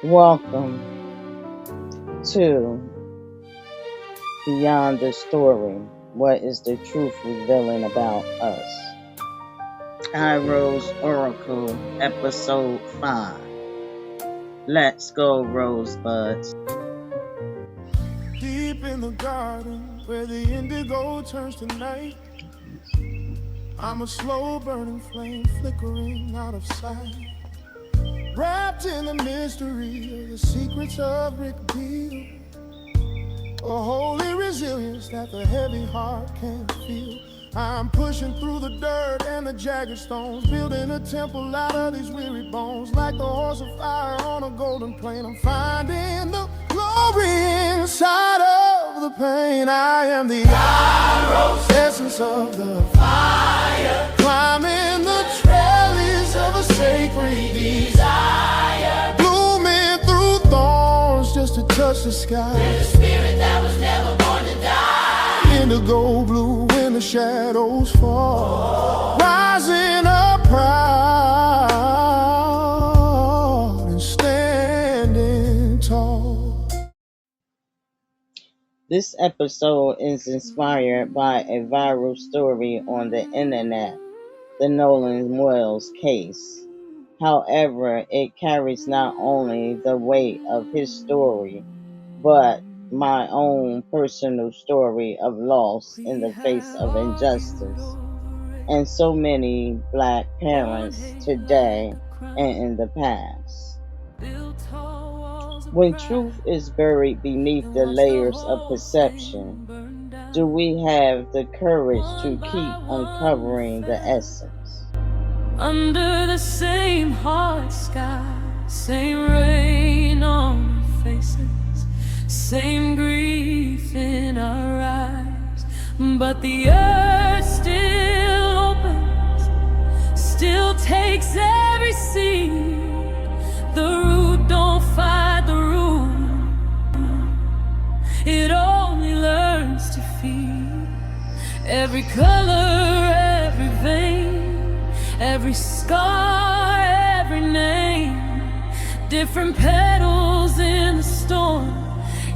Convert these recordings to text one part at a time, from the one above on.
Welcome to Beyond the Story. What is the truth revealing about us? I Rose Oracle, Episode 5. Let's go, rosebuds. Deep in the garden where the indigo turns to night, I'm a slow burning flame flickering out of sight, wrapped in the mystery of the secrets of Rick Deal, a holy resilience that the heavy heart can't feel. I'm pushing through the dirt and the jagged stones, building a temple out of these weary bones. Like the horse of fire on a golden plain, I'm finding the glory inside of the pain. I am the Kairos essence of the fire, climbing the trellis of a sacred desire, blooming through thorns just to touch the sky. There's a spirit that was never born to die. Indigo blue when the shadows fall, rising up proud and standing tall. This episode is inspired by a viral story on the internet, the Nolan Wells case. However, it carries not only the weight of his story, but my own personal story of loss in the face of injustice, and so many Black parents today and in the past. When truth is buried beneath the layers of perception, do we have the courage to keep uncovering the essence? Under the same hard sky, same rain on our faces, same grief in our eyes, but the earth still opens, still takes every seed. The root don't fight the root, it only learns to feed. Every color, every vein, every scar, every name, different petals in the storm,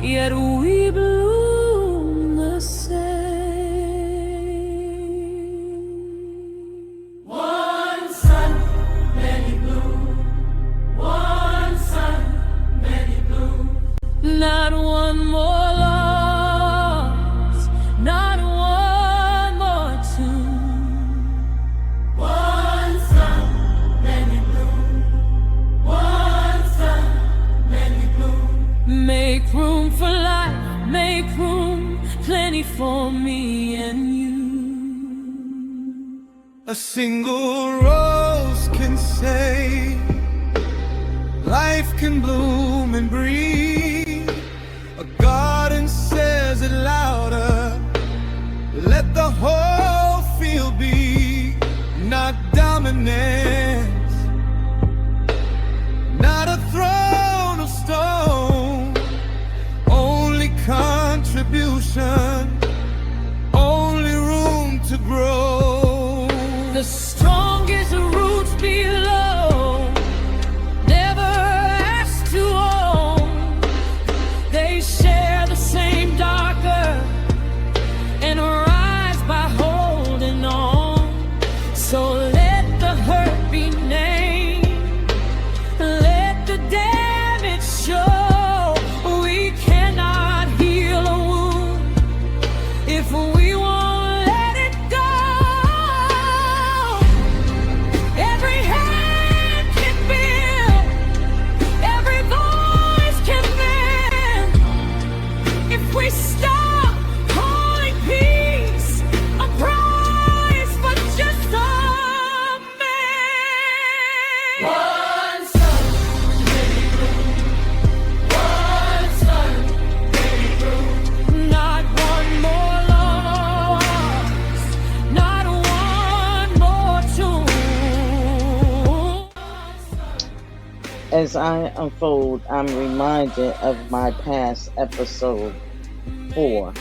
yet we bloom the same. One sun, many blooms. One sun, many blooms. Not one more loss, not one more tomb. One sun, many blooms. One sun, many blooms. Make room for life, make room, plenty for me and you. A single rose can say life can bloom and breathe. A garden says it louder. Let the whole field be. Not dominance, not a throne of stone, only contribution, only room to grow. The strongest roots below never ask to own. They share the same dark earth and rise by holding on. So let the hurt be named, let the damage show. We cannot heal a wound if we won't let it go. Every hand can feel, every voice can bend. If we stop calling peace a price for just a man. One sun, many blooms. One sun, many blooms. Not one more loss, not one more tomb. As I unfold, I'm reminded of my past episode 4.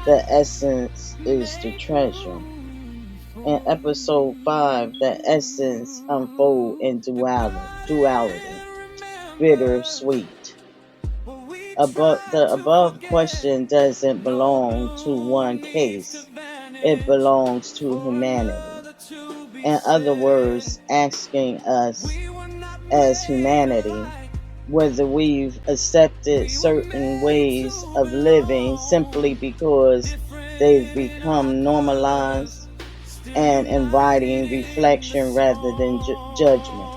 The essence is the treasure. In episode 5, the essence unfold in duality. bittersweet. The above question doesn't belong to one case, it belongs to humanity. In other words, asking us as humanity whether we've accepted certain ways of living simply because they've become normalized and inviting reflection rather than judgment.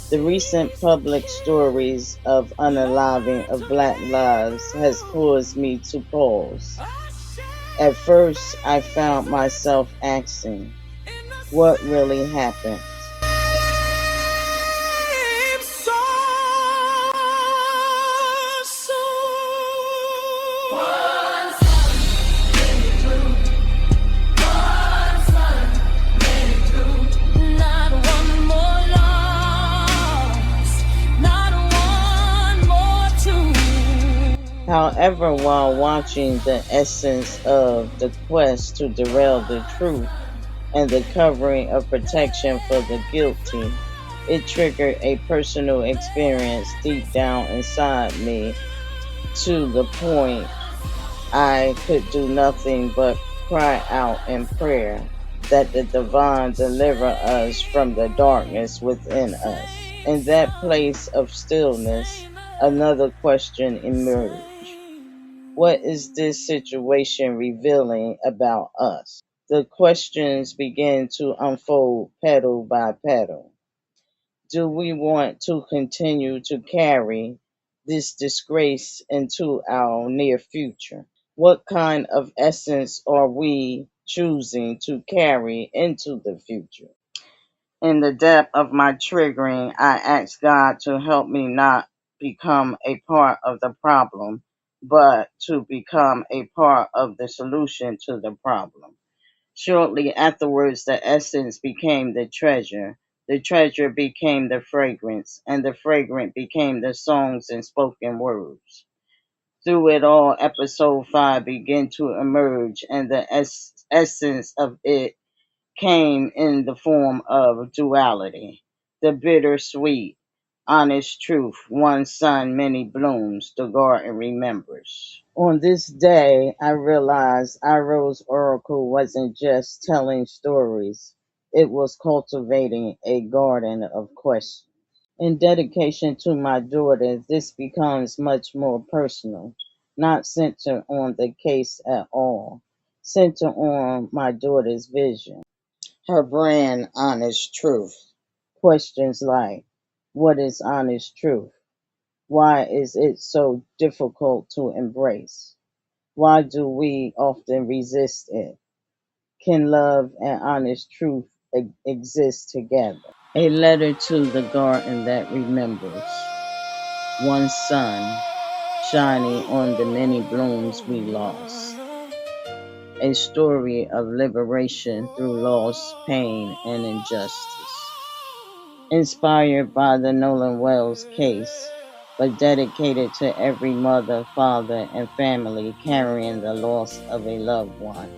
The recent public stories of unaliving of Black lives has caused me to pause. At first, I found myself asking, what really happened? However, while watching the essence of the quest to derail the truth and the covering of protection for the guilty, it triggered a personal experience deep down inside me to the point I could do nothing but cry out in prayer that the divine deliver us from the darkness within us. In that place of stillness, another question emerged. What is this situation revealing about us? The questions begin to unfold petal by petal. Do we want to continue to carry this disgrace into our near future? What kind of essence are we choosing to carry into the future? In the depth of my triggering, I ask God to help me not become a part of the problem, but to become a part of the solution to the problem. Shortly afterwards, the essence became the treasure became the fragrance, and the fragrance became the songs and spoken words. Through it all, episode 5 began to emerge, and the essence of it came in the form of duality, the bittersweet, honest truth, one sun, many blooms, the garden remembers. On this day, I realized Iroh's oracle wasn't just telling stories, it was cultivating a garden of questions. In dedication to my daughter, this becomes much more personal, not centered on the case at all, centered on my daughter's vision. Her brand, honest truth. Questions like, what is honest truth? Why is it so difficult to embrace? Why do we often resist it? Can love and honest truth exist together? A letter to the garden that remembers. One sun shining on the many blooms we lost. A story of liberation through loss, pain, and injustice. Inspired by the Nolan Wells case, but dedicated to every mother, father, and family carrying the loss of a loved one.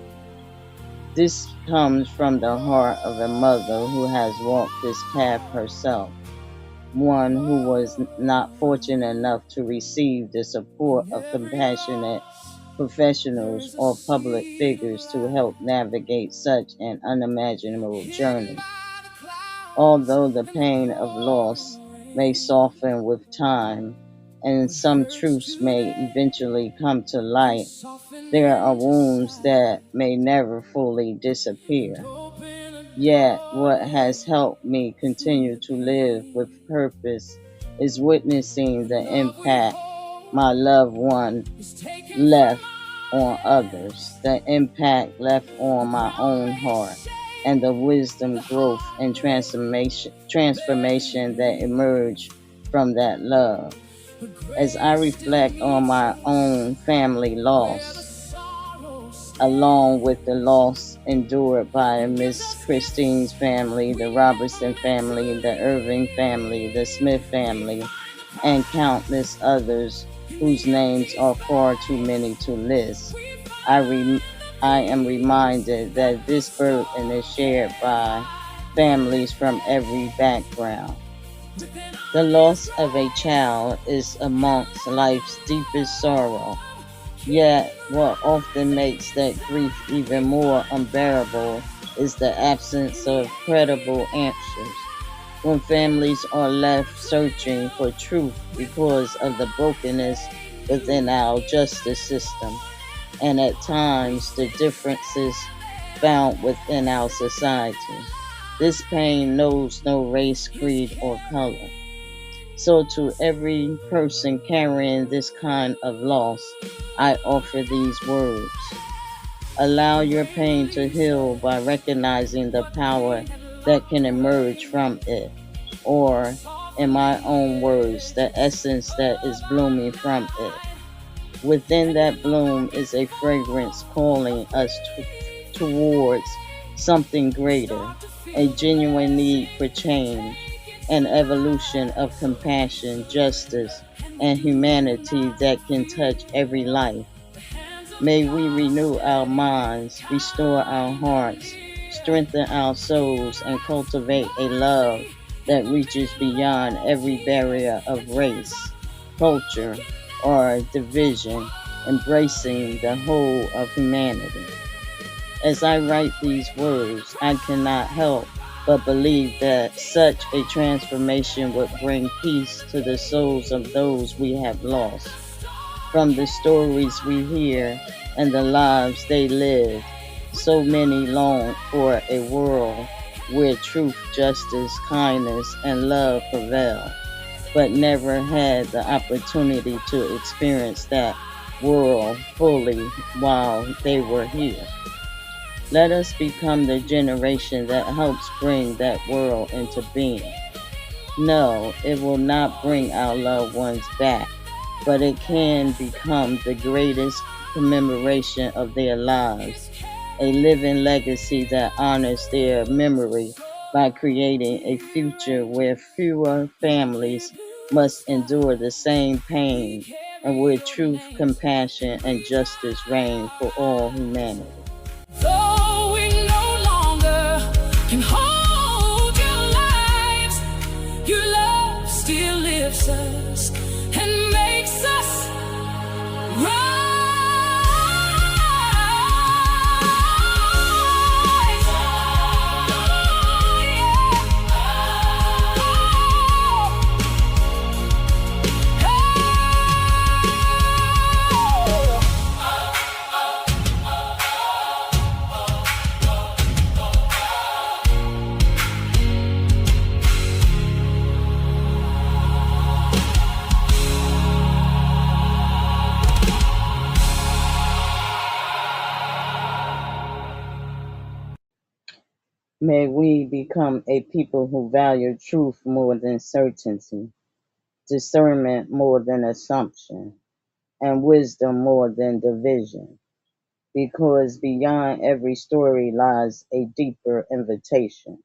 This comes from the heart of a mother who has walked this path herself, one who was not fortunate enough to receive the support of compassionate professionals or public figures to help navigate such an unimaginable journey. Although the pain of loss may soften with time and some truths may eventually come to light, there are wounds that may never fully disappear. Yet, what has helped me continue to live with purpose is witnessing the impact my loved one left on others, the impact left on my own heart, and the wisdom, growth, and transformation that emerged from that love. As I reflect on my own family loss, along with the loss endured by Miss Christine's family, the Robertson family, the Irving family, the Smith family, and countless others whose names are far too many to list. I am reminded that this burden is shared by families from every background. The loss of a child is amongst life's deepest sorrow. Yet, what often makes that grief even more unbearable is the absence of credible answers. When families are left searching for truth because of the brokenness within our justice system, and at times the differences found within our society. This pain knows no race, creed, or color. So, to every person carrying this kind of loss, I offer these words. Allow your pain to heal by recognizing the power that can emerge from it. Or, in my own words, the essence that is blooming from it. Within that bloom is a fragrance calling us towards something greater, a genuine need for change, an evolution of compassion, justice, and humanity that can touch every life. May we renew our minds, restore our hearts, strengthen our souls, and cultivate a love that reaches beyond every barrier of race, culture, or division, embracing the whole of humanity. As I write these words, I cannot help but believe that such a transformation would bring peace to the souls of those we have lost. From the stories we hear and the lives they live, so many long for a world where truth, justice, kindness, and love prevail, but never had the opportunity to experience that world fully while they were here. Let us become the generation that helps bring that world into being. No, it will not bring our loved ones back, but it can become the greatest commemoration of their lives, a living legacy that honors their memory by creating a future where fewer families must endure the same pain and where truth, compassion, and justice reign for all humanity. Though we no longer can hold your lives, your love still lifts us and makes us May we become a people who value truth more than certainty, discernment more than assumption, and wisdom more than division, because beyond every story lies a deeper invitation,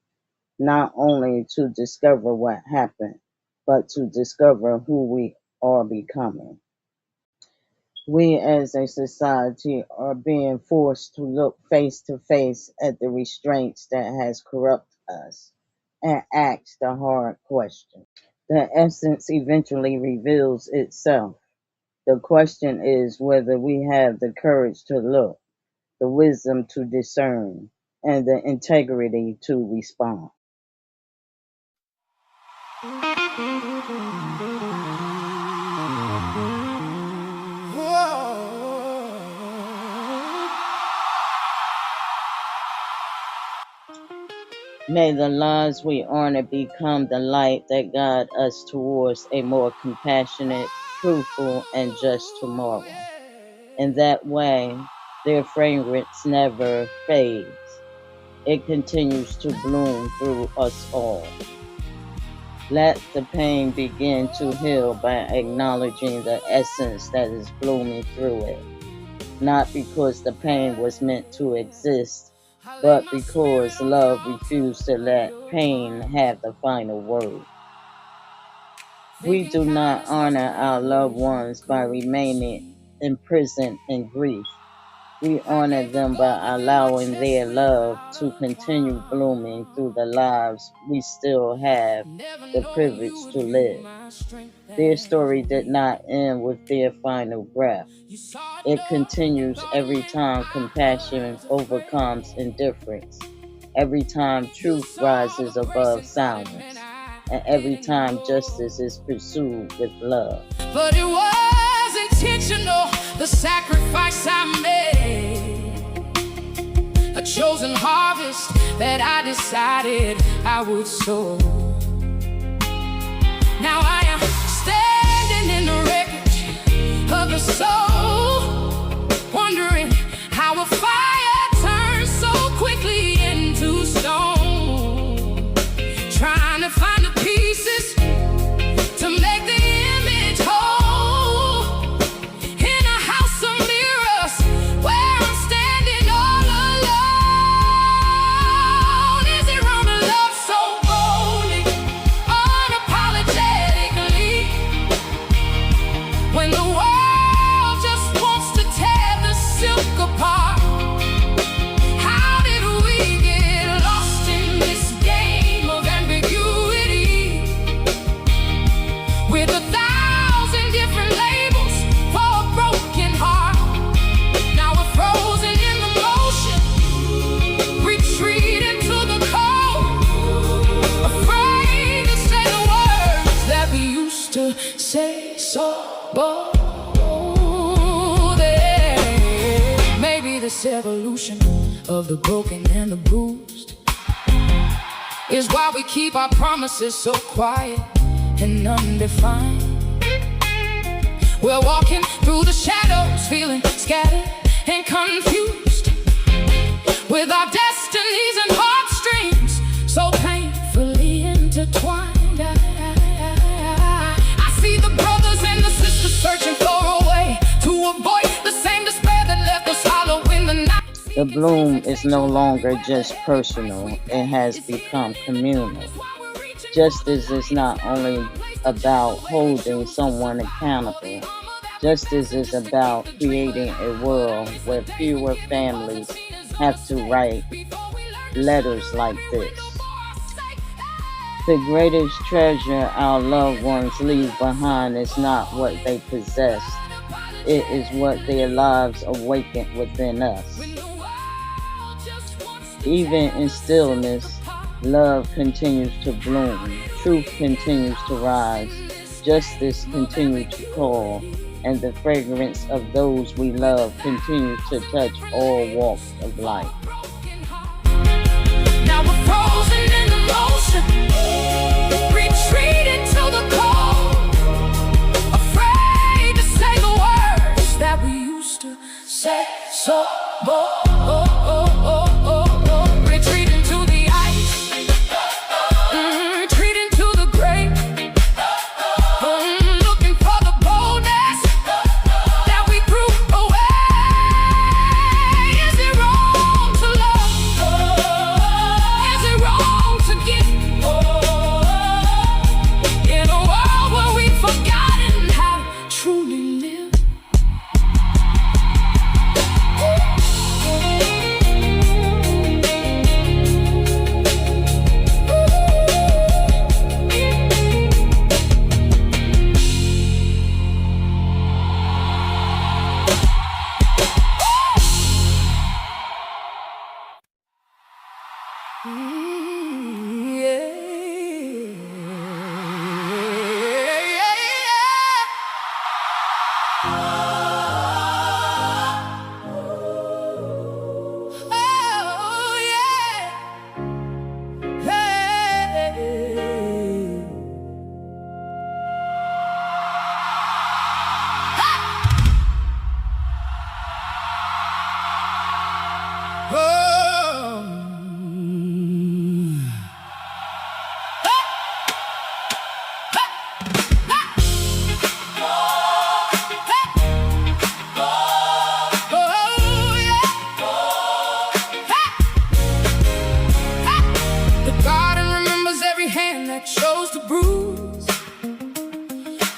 not only to discover what happened, but to discover who we are becoming. We as a society are being forced to look face to face at the restraints that has corrupted us and ask the hard question. The essence eventually reveals itself. The question is whether we have the courage to look, the wisdom to discern, and the integrity to respond. May the lives we honor become the light that guide us towards a more compassionate, truthful, and just tomorrow. In that way, their fragrance never fades. It continues to bloom through us all. Let the pain begin to heal by acknowledging the essence that is blooming through it, not because the pain was meant to exist, but because love refused to let pain have the final word. We do not honor our loved ones by remaining imprisoned in grief. We honor them by allowing their love to continue blooming through the lives we still have the privilege to live. Their story did not end with their final breath. It continues every time compassion overcomes indifference, every time truth rises above silence, and every time justice is pursued with love. But it was intentional, the sacrifice I made, a chosen harvest that I decided I would sow. Now I am standing in the wreckage of the soul, wondering how a fire turns so quickly into stone, trying to find the pieces to make the image whole in a house of mirrors where I'm standing all alone. Is it wrong to love so boldly, unapologetically, when the world just wants to tear the silk apart? How did we get lost in this game of ambiguity, with 1,000 different labels for a broken heart? Now we're frozen in the motion, retreating to the cold, afraid to say the words that we used to say so bold. Maybe this evolution of the broken and the bruised is why we keep our promises so quiet and undefined. We're walking through the shadows, feeling scattered and confused, with our destinies and heartstrings so painfully intertwined. I see the brothers and the sisters searching for a way to avoid the same despair that left us hollow in the night. The bloom is no longer just personal, it has become communal. Justice is not only about holding someone accountable, justice is about creating a world where fewer families have to write letters like this. The greatest treasure our loved ones leave behind is not what they possessed, it is what their lives awakened within us. Even in stillness, love continues to bloom, truth continues to rise, justice continues to call, and the fragrance of those we love continues to touch all walks of life. Now we're frozen in the motion, retreating to the cold, afraid to say the words that we used to say so bold. Retreating to the ice, retreating to the grave, looking for the boldness that we threw away. Is it wrong to love? Is it wrong to give? In a world where we've forgotten how to truly live.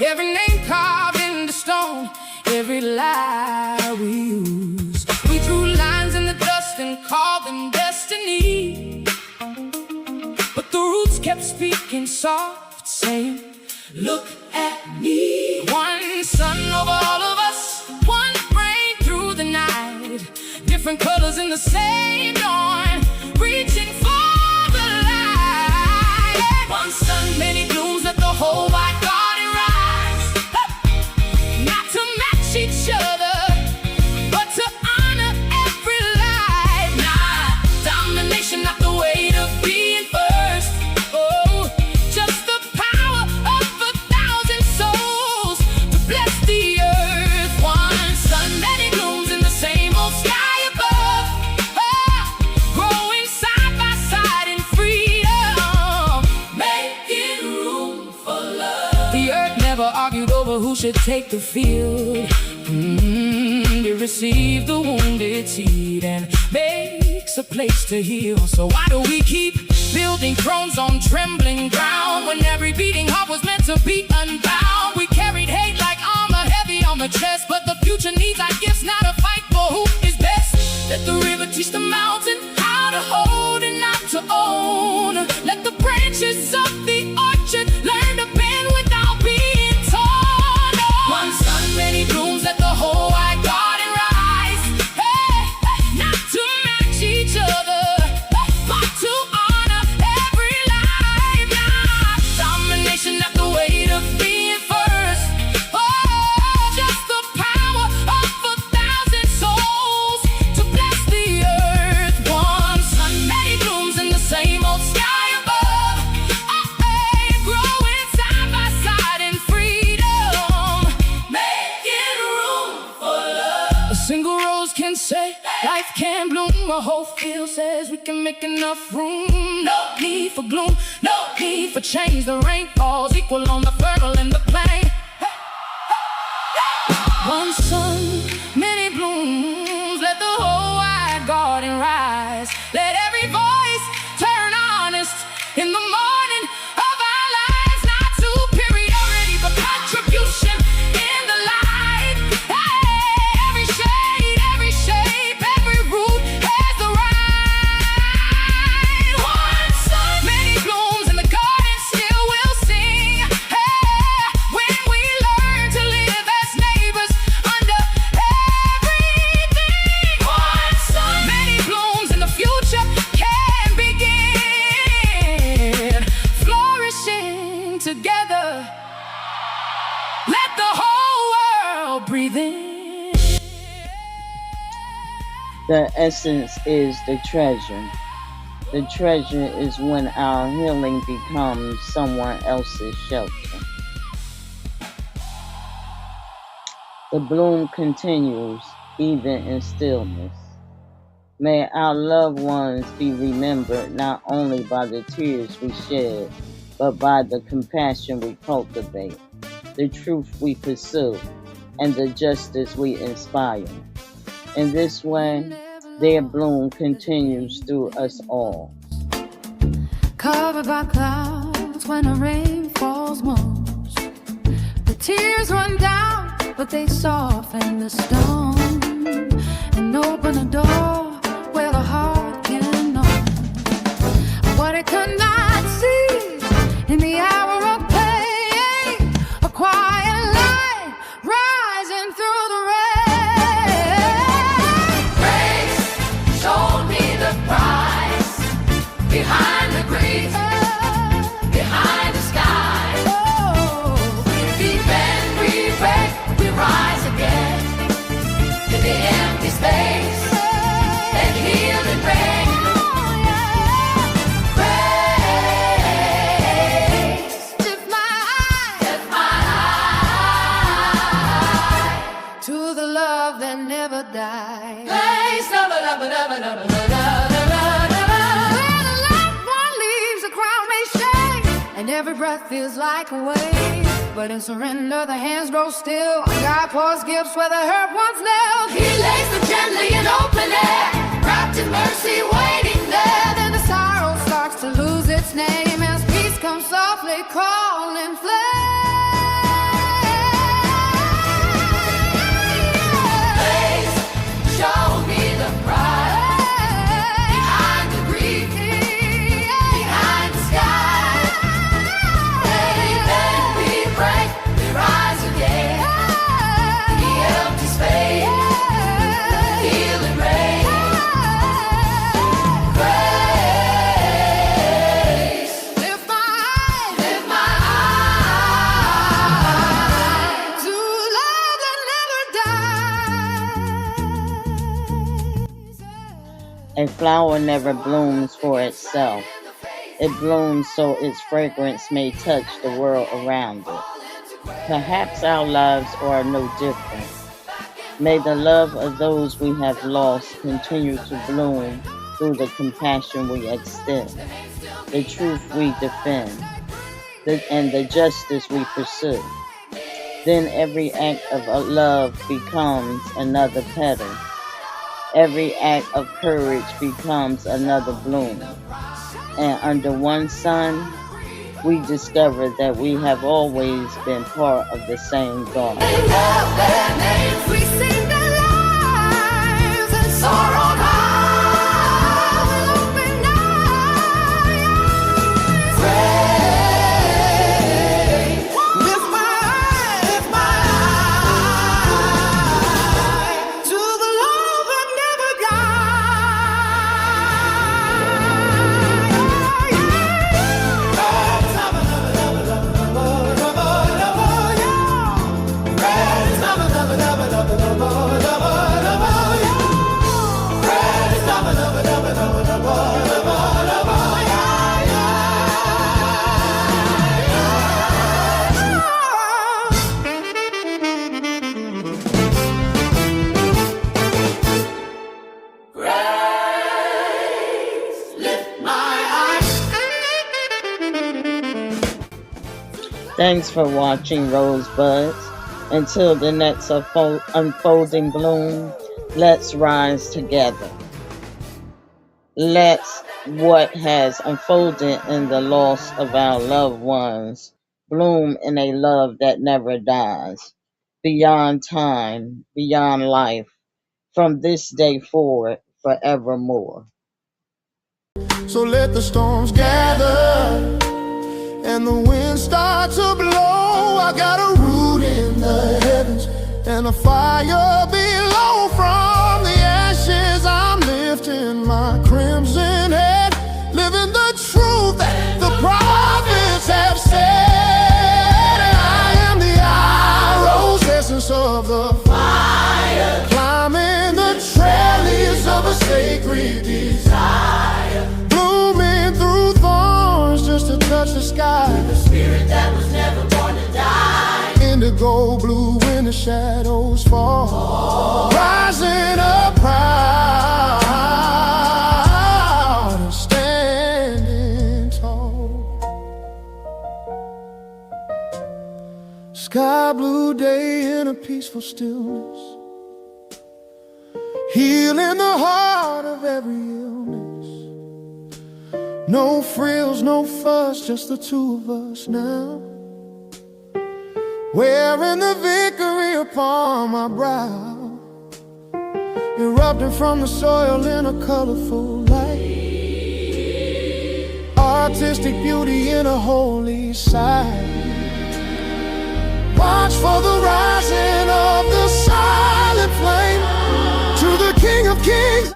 Every name carved into stone, every lie we use. We drew speaking soft, saying, look at me. One sun over all of us, one rain through the night, different colors in the same dawn, reaching for the light. One sun, many blooms, let the whole wide garden rise. Not to match each other, but to honor every life. Not domination, not the way to being first. Oh, just the power of 1,000 souls to bless the earth. One sun, many blooms in the same old sky above. Growing side by side in freedom, making room for love. The earth never argued over who should take the field. It receives the wounded seed and makes a place to heal. So why do we keep building thrones on trembling ground, when every beating heart was meant to be unbound? We carried hate like armor, heavy on the chest, but the future needs our gifts, not a fight for who is best. Let the river teach the mountain how to hold and not to own. Let the branches of the orchard learn to bend without being torn. One sun, many blooms, let the whole wide garden rise. Not to match each other, but to honor every life. Not domination, not the way to being first. Oh, just the power of 1,000 souls to bless the earth. One sun, many blooms in the same old sky above. Growing side by side in freedom, making room for love. A single rose can say life can bloom. A whole field says we can make enough room. No need for gloom, no need for change. The rain falls equal on the fertile and the plain. One sun, many blooms, let the whole wide garden rise. Let every voice turn honest in the morning of our lives. Not superiority, but contribution in the light. Every shade, every shape, every root has the right. One sun, many blooms, and the garden still will sing. When we learn to live as neighbors under everything. One sun, many blooms, and the future can begin. Flourishing together, let the whole world breathe in. The essence is the treasure. The treasure is when our healing becomes someone else's shelter. The bloom continues even in stillness. May our loved ones be remembered not only by the tears we shed, but by the compassion we cultivate, the truth we pursue, and the justice we inspire. In this way, their bloom continues through us all. Covered by clouds when the rain falls most. The tears run down, but they soften the stone and open a door where the heart can know what it could not see in the hour of pain. A quiet light rising through the rain. Grace showed me the price behind the grief, behind the sky. Oh, we bend, we break, we rise again in the empty space and heal and bring. Grace, lift my eye to the love that never dies. Grace, never, never, never, never, never, and every breath feels like a wave. But in surrender, the hands grow still. God pours gifts where the hurt once knelt. He lays them gently in open air, wrapped in mercy, waiting there. Then the sorrow starts to lose its name as peace comes softly calling flame. Please show me the price behind the grief, behind the sky. A flower never blooms for itself. It blooms so its fragrance may touch the world around it. Perhaps our lives are no different. May the love of those we have lost continue to bloom through the compassion we extend, the truth we defend, and the justice we pursue. Then every act of love becomes another petal. Every act of courage becomes another bloom. And under one sun, we discover that we have always been part of the same garden. We sing their lives and sorrow. Thanks for watching, Rosebuds. Until the next unfolding bloom, let's rise together. Let's what has unfolded in the loss of our loved ones bloom in a love that never dies, beyond time, beyond life, from this day forward, forevermore. So let the storms gather and the wind start to blow. I got a root in the heavens and a fire below. From the ashes I'm lifting my crimson head, living the truth that the prophets have said. I am the arrow's essence of the fire, climbing the trellis of a sacred desire, blooming through thorns just to touch the sky. The spirit that was never born to die. Indigo blue when the shadows fall, rising up proud and standing tall. Sky blue day in a peaceful stillness, healing the heart of every illness. No frills, no fuss, just the two of us now, wearing the victory upon my brow, erupting from the soil in a colorful light, artistic beauty in a holy sight. Watch for the rising of the silent flame, to the King of Kings.